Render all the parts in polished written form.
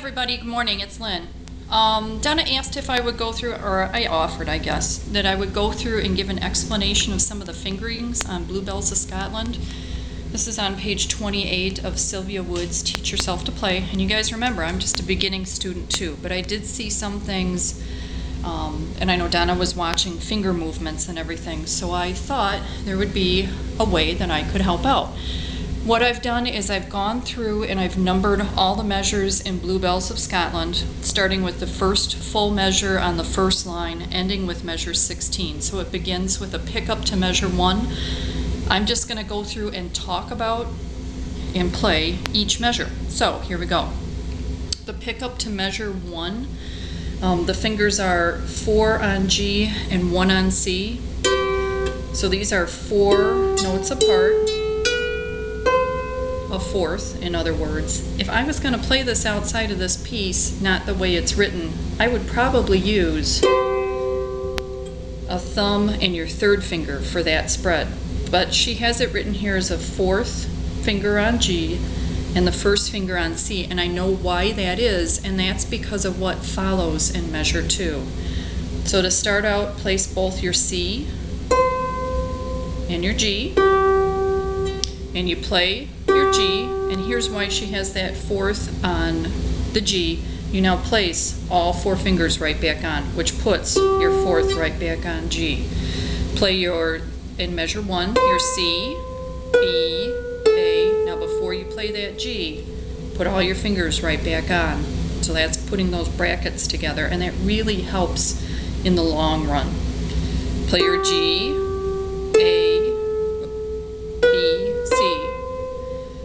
everybody, good morning, it's Lynn. Donna asked if I would go through, or I offered, I guess, that I would go through and give an explanation of some of the fingerings on Bluebells of Scotland. This is on page 28 of Sylvia Wood's Teach Yourself to Play. And you guys remember, I'm just a beginning student too, but I did see some things, and I know Donna was watching finger movements and everything, so I thought there would be a way that I could help out. What I've done is I've gone through and I've numbered all the measures in Bluebells of Scotland, starting with the first full measure on the first line, ending with measure 16. So it begins with a pickup to measure 1. I'm just going to go through and talk about and play each measure. So here we go. The pickup to measure 1, the fingers are 4 on G and 1 on C. So these are 4 notes apart. A fourth, in other words. If I was going to play this outside of this piece, not the way it's written, I would probably use a thumb and your third finger for that spread. But she has it written here as a fourth finger on G and the first finger on C, and I know why that is, and that's because of what follows in measure 2. So to start out, place both your C and your G, and you play your G, and here's why she has that fourth on the G. You now place all 4 fingers right back on, which puts your fourth right back on G. Play your, in measure 1, your C, B, A. Now before you play that G, put all your fingers right back on. So that's putting those brackets together, and that really helps in the long run. Play your G, A, B, C.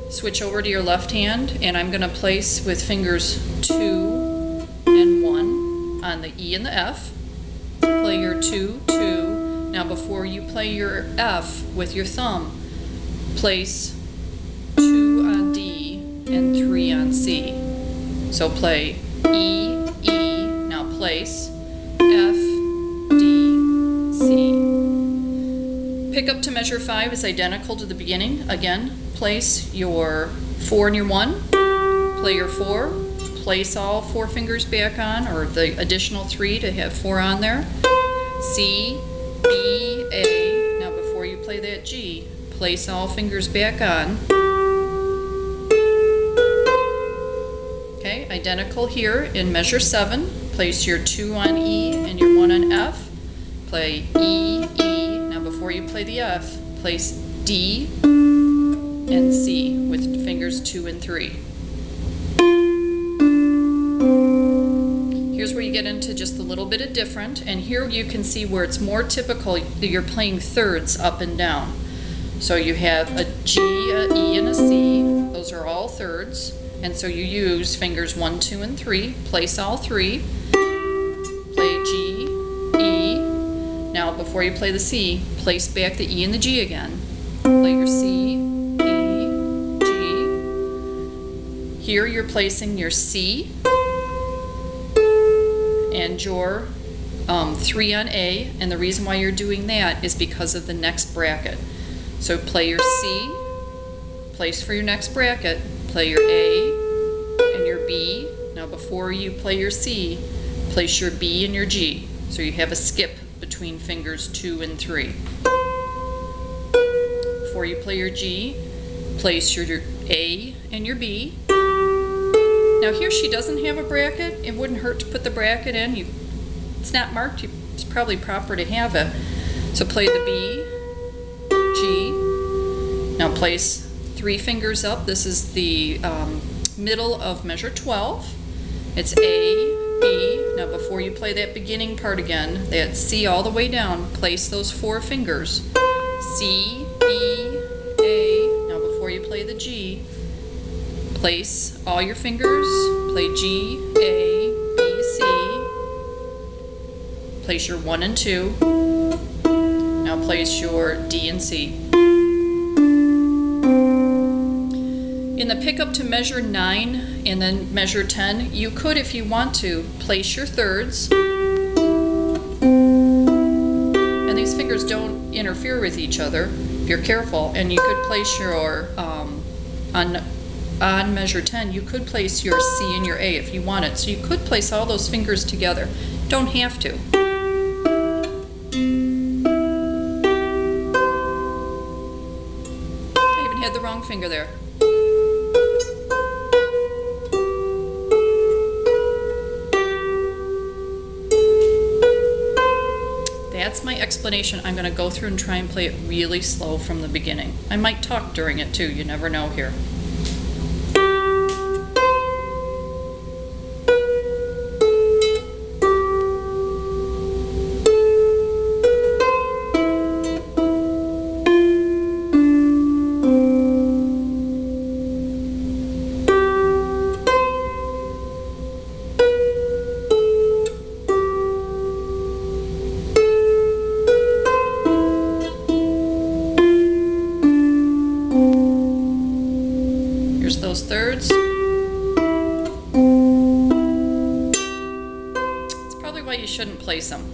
Switch over to your left hand, and I'm going to place with fingers 2 and 1 on the E and the F. Play your 2, 2. Now before you play your F with your thumb, place 2 on D and 3 on C. So play E, E. Now place F, D, C. Pick up to measure 5 is identical to the beginning. Again, place your 4 and your 1, play your 4, place all 4 fingers back on, or the additional 3 to have 4 on there. C, B, A. Now before you play that G, place all fingers back on. Okay, identical here in measure 7. Place your 2 on E and your 1 on F. Play E, E. Now before you play the F, place D and C with fingers 2 and 3. Here's where you get into just a little bit of different, and here you can see where it's more typical that you're playing thirds up and down. So you have a G, a E, and a C. Those are all thirds, and so you use fingers 1, 2, and 3. Place all 3. Play G, E. Now before you play the C, place back the E and the G again. Play your C, here you're placing your C and your 3 on A, and the reason why you're doing that is because of the next bracket. So play your C, place for your next bracket, play your A and your B. Now before you play your C, place your B and your G. So you have a skip between fingers 2 and 3. Before you play your G, place your A and your B. Now here she doesn't have a bracket. It wouldn't hurt to put the bracket in. It's not marked. It's probably proper to have it. So play the B, G. Now place 3 fingers up. This is the middle of measure 12. It's A, B. Now before you play that beginning part again, that C all the way down, place those 4 fingers. C, B, A. Now before you play the G, place all your fingers, play G, A, B, C, place your 1 and 2, now place your D and C. In the pickup to measure 9 and then measure 10, you could, if you want to, place your thirds, and these fingers don't interfere with each other if you're careful, and you could place your on on measure 10, you could place your C and your A if you wanted. So you could place all those fingers together. Don't have to. I even had the wrong finger there. That's my explanation. I'm going to go through and try and play it really slow from the beginning. I might talk during it too, you never know here. Here's those thirds. That's probably why you shouldn't place them.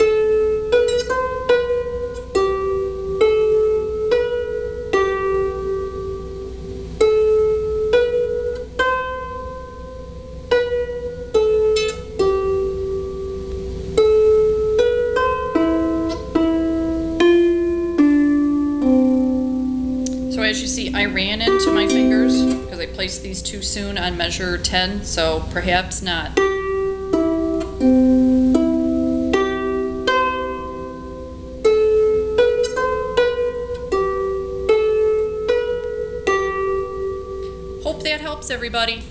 So as you see, I ran into my fingers because I placed these too soon on measure 10, so perhaps not. Hope that helps everybody.